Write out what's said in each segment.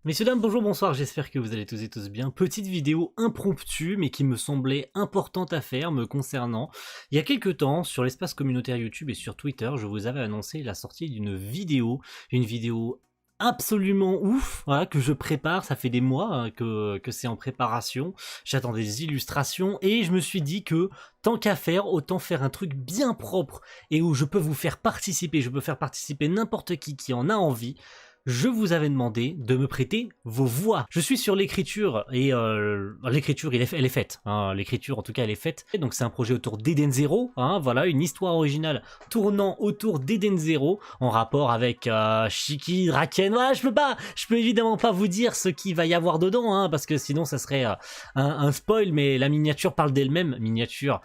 Messieurs, dames, bonjour, bonsoir, j'espère que vous allez tous et tous bien. Petite vidéo impromptue, mais qui me semblait importante à faire me concernant. Il y a quelques temps, sur l'espace communautaire YouTube et sur Twitter, je vous avais annoncé la sortie d'une vidéo, une vidéo absolument ouf, voilà, que je prépare, ça fait des mois que c'est en préparation, j'attends des illustrations, et je me suis dit que, tant qu'à faire, autant faire un truc bien propre, et où je peux vous faire participer, je peux faire participer n'importe qui en a envie. Je vous avais demandé de me prêter vos voix. Je suis sur l'écriture et l'écriture elle est faite. Hein. L'écriture en tout cas elle est faite. Et donc c'est un projet autour d'Eden Zero. Hein, voilà, une histoire originale tournant autour d'Eden Zero en rapport avec Shiki, Draken. Voilà, je peux évidemment pas vous dire ce qu'il va y avoir dedans, hein, parce que sinon ça serait un spoil. Mais la miniature parle d'elle-même, miniature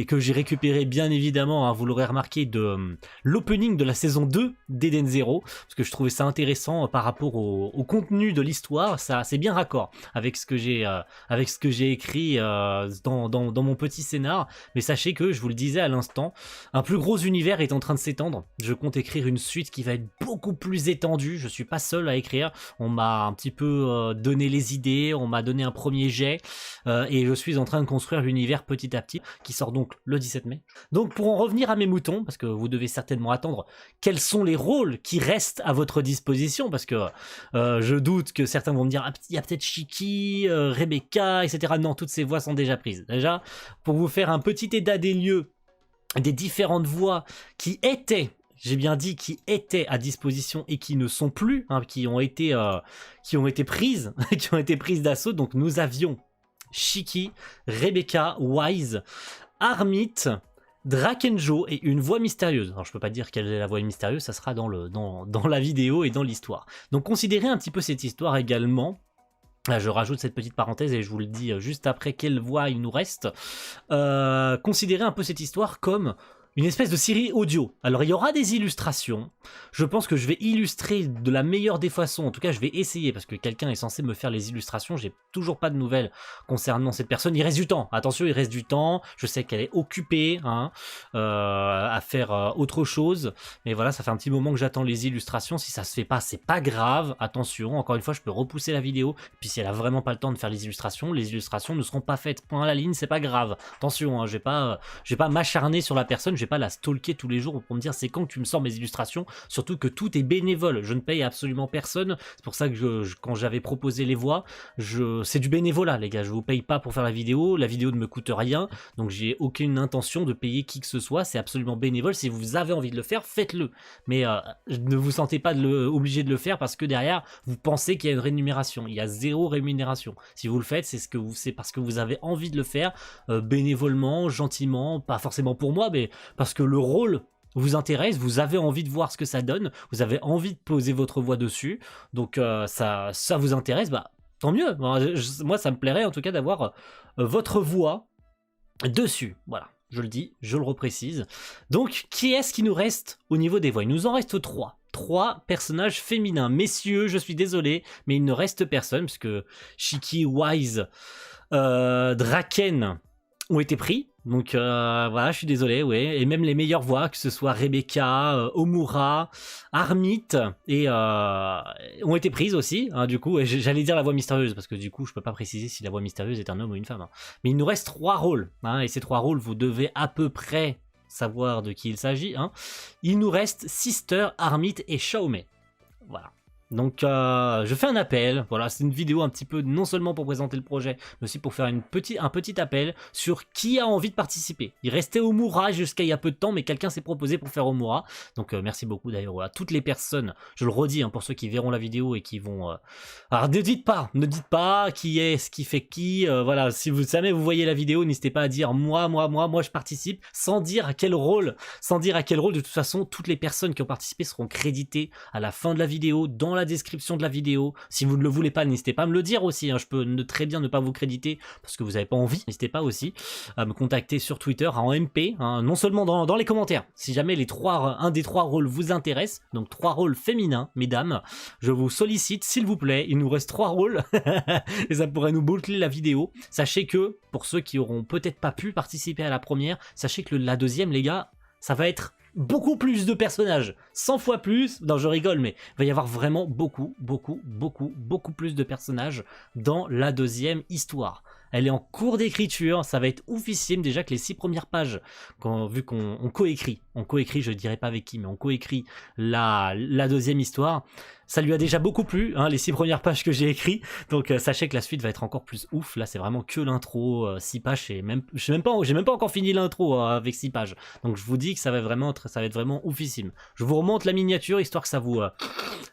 que j'ai récupéré bien évidemment, hein, vous l'aurez remarqué, de l'opening de la saison 2 d'Eden Zero, parce que je trouvais ça intéressant par rapport au contenu de l'histoire. Ça c'est bien raccord avec ce que j'ai écrit dans mon petit scénar. Mais sachez que, je vous le disais à l'instant, un plus gros univers est en train de s'étendre. Je compte écrire une suite qui va être beaucoup plus étendue. Je suis pas seul à écrire, on m'a un petit peu donné les idées, on m'a donné un premier jet, et je suis en train de construire l'univers petit à petit, qui sort donc le 17 mai. Donc pour en revenir à mes moutons, parce que vous devez certainement attendre quels sont les rôles qui restent à votre disposition, parce que je doute que certains vont me dire, ah, il y a peut-être Shiki, Rebecca, etc. Non, toutes ces voix sont déjà prises. Déjà, pour vous faire un petit état des lieux des différentes voix qui étaient, j'ai bien dit, qui étaient à disposition et qui ne sont plus, hein, qui ont été prises, qui ont été prises d'assaut. Donc nous avions Shiki, Rebecca, Wise, Armit, Drakenjo et une voix mystérieuse. Alors je peux pas dire quelle est la voix mystérieuse, ça sera dans la vidéo et dans l'histoire. Donc considérez un petit peu cette histoire également. Là, je rajoute cette petite parenthèse et je vous le dis juste après quelle voix il nous reste. Considérez un peu cette histoire comme une espèce de série audio. Alors il y aura des illustrations, je pense que je vais illustrer de la meilleure des façons, en tout cas je vais essayer, parce que quelqu'un est censé me faire les illustrations, j'ai toujours pas de nouvelles concernant cette personne. Il reste du temps, attention, il reste du temps, je sais qu'elle est occupée, hein, à faire autre chose, mais voilà, ça fait un petit moment que j'attends les illustrations. Si ça se fait pas, c'est pas grave, attention, encore une fois je peux repousser la vidéo, puis si elle a vraiment pas le temps de faire les illustrations ne seront pas faites, point à la ligne, c'est pas grave, attention, hein, je vais pas m'acharner sur la personne, je vais pas la stalker tous les jours pour me dire c'est quand que tu me sors mes illustrations, surtout que tout est bénévole, je ne paye absolument personne. C'est pour ça que quand j'avais proposé les voix, c'est du bénévolat les gars, je vous paye pas pour faire la vidéo ne me coûte rien, donc j'ai aucune intention de payer qui que ce soit, c'est absolument bénévole. Si vous avez envie de le faire, faites-le, mais ne vous sentez pas obligé de le faire parce que derrière vous pensez qu'il y a une rémunération. Il y a zéro rémunération. Si vous le faites, c'est parce que vous avez envie de le faire, bénévolement, gentiment, pas forcément pour moi, mais parce que le rôle vous intéresse, vous avez envie de voir ce que ça donne, vous avez envie de poser votre voix dessus, donc ça vous intéresse, bah tant mieux. Moi ça me plairait en tout cas d'avoir votre voix dessus, voilà. Je le dis, je le reprécise. Donc, qui est-ce qui nous reste au niveau des voix? Il nous en reste 3. 3 personnages féminins. Messieurs, je suis désolé, mais il ne reste personne, puisque Shiki, Wise, Draken ont été pris. Donc voilà, je suis désolé, ouais. Et même les meilleures voix, que ce soit Rebecca, Omura, Armit, et ont été prises aussi. Hein, du coup, j'allais dire la voix mystérieuse, parce que du coup, je peux pas préciser si la voix mystérieuse est un homme ou une femme. Hein. Mais il nous reste 3 rôles, hein, et ces 3 rôles, vous devez à peu près savoir de qui il s'agit. Hein. Il nous reste Sister, Armit et Xiaomei. Voilà. Donc je fais un appel, voilà, c'est une vidéo un petit peu non seulement pour présenter le projet, mais aussi pour faire un petit appel sur qui a envie de participer. Il restait Omura jusqu'à il y a peu de temps, mais quelqu'un s'est proposé pour faire Omura, donc merci beaucoup d'ailleurs à toutes les personnes, je le redis, hein, pour ceux qui verront la vidéo et qui vont... Alors ne dites pas qui est ce qui fait qui, voilà, si vous jamais vous voyez la vidéo, n'hésitez pas à dire moi je participe, sans dire à quel rôle, de toute façon, toutes les personnes qui ont participé seront créditées à la fin de la vidéo, dans la description de la vidéo. Si vous ne le voulez pas, n'hésitez pas à me le dire aussi, hein. Je peux très bien ne pas vous créditer parce que vous n'avez pas envie, n'hésitez pas aussi à me contacter sur Twitter en MP, hein, non seulement dans les commentaires, si jamais un des 3 rôles vous intéresse, donc 3 rôles féminins, mesdames, je vous sollicite s'il vous plaît, il nous reste 3 rôles et ça pourrait nous boucler la vidéo. Sachez que, pour ceux qui auront peut-être pas pu participer à la première, sachez que la deuxième, les gars, ça va être beaucoup plus de personnages, 100 fois plus, non je rigole, mais il va y avoir vraiment beaucoup plus de personnages dans la deuxième histoire. Elle est en cours d'écriture, ça va être oufissime déjà que les 6 premières pages, vu qu'on coécrit, je dirais pas avec qui, mais on coécrit la deuxième histoire, ça lui a déjà beaucoup plu, hein, les 6 premières pages que j'ai écrites, donc sachez que la suite va être encore plus ouf. Là c'est vraiment que l'intro, 6 pages, j'ai même pas encore fini l'intro avec 6 pages, donc je vous dis que ça va être vraiment oufissime. Je vous remonte la miniature histoire que ça vous,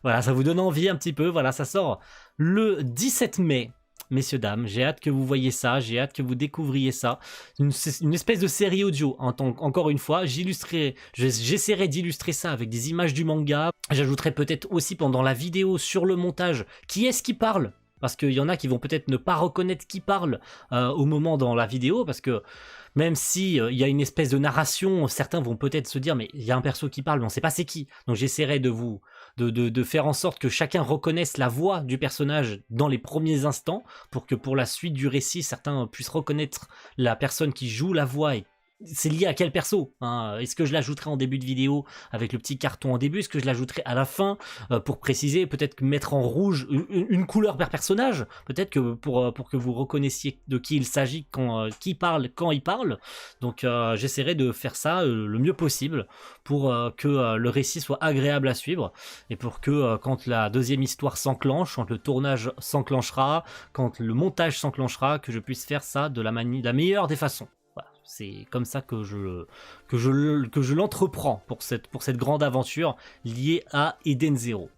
voilà, ça vous donne envie un petit peu. Voilà, ça sort le 17 mai. Messieurs, dames, j'ai hâte que vous voyez ça, j'ai hâte que vous découvriez ça. Une espèce de série audio, encore une fois, j'essaierai d'illustrer ça avec des images du manga. J'ajouterai peut-être aussi pendant la vidéo sur le montage, qui est-ce qui parle ? Parce qu'il y en a qui vont peut-être ne pas reconnaître qui parle au moment dans la vidéo, parce que même si il y a une espèce de narration, certains vont peut-être se dire mais il y a un perso qui parle, mais on sait pas c'est qui. Donc j'essaierai de faire en sorte que chacun reconnaisse la voix du personnage dans les premiers instants, pour que pour la suite du récit, certains puissent reconnaître la personne qui joue la voix et c'est lié à quel perso, hein. Est-ce que je l'ajouterai en début de vidéo avec le petit carton en début? Est-ce que je l'ajouterai à la fin pour préciser, peut-être mettre en rouge une couleur par personnage, peut-être que pour que vous reconnaissiez de qui il s'agit qui parle quand il parle. Donc j'essaierai de faire ça le mieux possible pour que le récit soit agréable à suivre et pour que quand la deuxième histoire s'enclenche, quand le tournage s'enclenchera, quand le montage s'enclenchera, que je puisse faire ça de la meilleure des façons. C'est comme ça que je l'entreprends pour cette grande aventure liée à Eden Zero.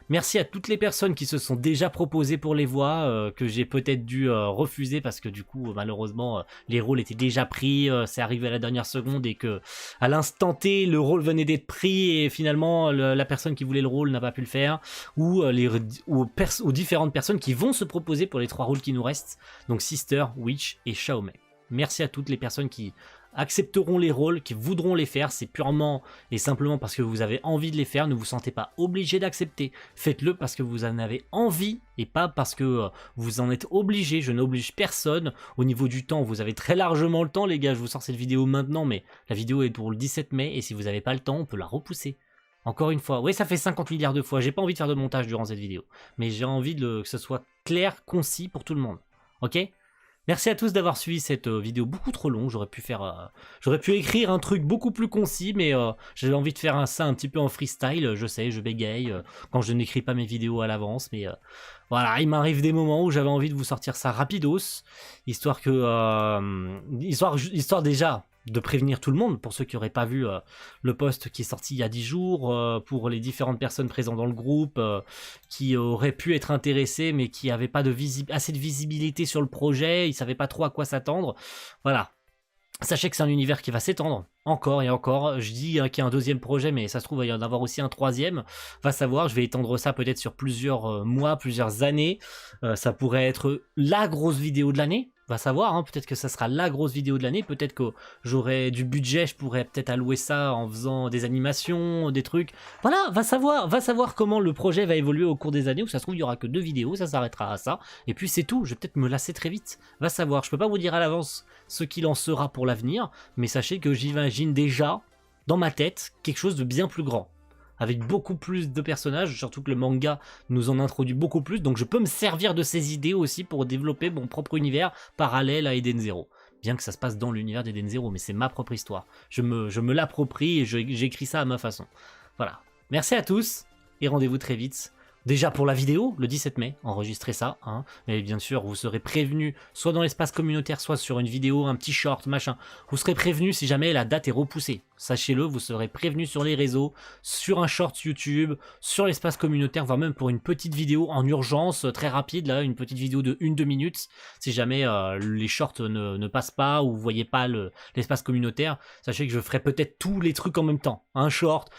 Merci à toutes les personnes qui se sont déjà proposées pour les voix, que j'ai peut-être dû refuser parce que du coup malheureusement les rôles étaient déjà pris, c'est arrivé à la dernière seconde et que à l'instant T le rôle venait d'être pris et finalement la personne qui voulait le rôle n'a pas pu le faire, ou aux différentes personnes qui vont se proposer pour les 3 rôles qui nous restent, donc Sister, Witch et Xiaomei. Merci à toutes les personnes qui accepteront les rôles, qui voudront les faire. C'est purement et simplement parce que vous avez envie de les faire. Ne vous sentez pas obligé d'accepter. Faites-le parce que vous en avez envie et pas parce que vous en êtes obligé. Je n'oblige personne. Au niveau du temps, vous avez très largement le temps, les gars. Je vous sors cette vidéo maintenant, mais la vidéo est pour le 17 mai. Et si vous n'avez pas le temps, on peut la repousser. Encore une fois, oui, ça fait 50 milliards de fois. J'ai pas envie de faire de montage durant cette vidéo. Mais j'ai envie que ce soit clair, concis pour tout le monde. Ok ? Merci à tous d'avoir suivi cette vidéo beaucoup trop longue. J'aurais pu écrire un truc beaucoup plus concis, mais j'avais envie de faire ça un petit peu en freestyle. Je sais, je bégaye quand je n'écris pas mes vidéos à l'avance, mais voilà, il m'arrive des moments où j'avais envie de vous sortir ça rapidos, histoire déjà de prévenir tout le monde, pour ceux qui n'auraient pas vu le post qui est sorti il y a 10 jours, pour les différentes personnes présentes dans le groupe, qui auraient pu être intéressées, mais qui n'avaient pas assez de visibilité sur le projet, ils ne savaient pas trop à quoi s'attendre. Voilà. Sachez que c'est un univers qui va s'étendre encore et encore. Je dis qu'il y a un deuxième projet, mais ça se trouve il va y en avoir aussi un troisième. Va savoir, je vais étendre ça peut-être sur plusieurs mois, plusieurs années. Ça pourrait être la grosse vidéo de l'année. Va savoir, hein, peut-être que ça sera la grosse vidéo de l'année, peut-être que j'aurai du budget, je pourrais peut-être allouer ça en faisant des animations, des trucs. Voilà, va savoir comment le projet va évoluer au cours des années, où ça se trouve il y aura que 2 vidéos, ça s'arrêtera à ça, et puis c'est tout, je vais peut-être me lasser très vite. Va savoir, je peux pas vous dire à l'avance ce qu'il en sera pour l'avenir, mais sachez que j'imagine déjà, dans ma tête, quelque chose de bien plus grand. Avec beaucoup plus de personnages, surtout que le manga nous en introduit beaucoup plus, donc je peux me servir de ces idées aussi pour développer mon propre univers parallèle à Eden Zero. Bien que ça se passe dans l'univers d'Eden Zero, mais c'est ma propre histoire. Je me l'approprie et j'écris ça à ma façon. Voilà. Merci à tous, et rendez-vous très vite. Déjà pour la vidéo, le 17 mai, enregistrez ça, hein. Mais bien sûr, vous serez prévenu, soit dans l'espace communautaire, soit sur une vidéo, un petit short, machin. Vous serez prévenu si jamais la date est repoussée. Sachez-le, vous serez prévenu sur les réseaux, sur un short YouTube, sur l'espace communautaire, voire même pour une petite vidéo en urgence, très rapide, là, une petite vidéo de 1-2 minutes. Si jamais les shorts ne passent pas ou vous voyez pas l'espace communautaire, sachez que je ferai peut-être tous les trucs en même temps. Un short,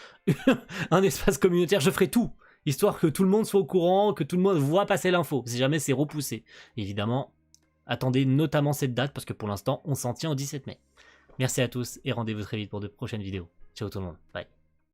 un espace communautaire, je ferai tout. Histoire que tout le monde soit au courant, que tout le monde voit passer l'info, si jamais c'est repoussé. Évidemment, attendez notamment cette date, parce que pour l'instant, on s'en tient au 17 mai. Merci à tous, et rendez-vous très vite pour de prochaines vidéos. Ciao tout le monde, bye.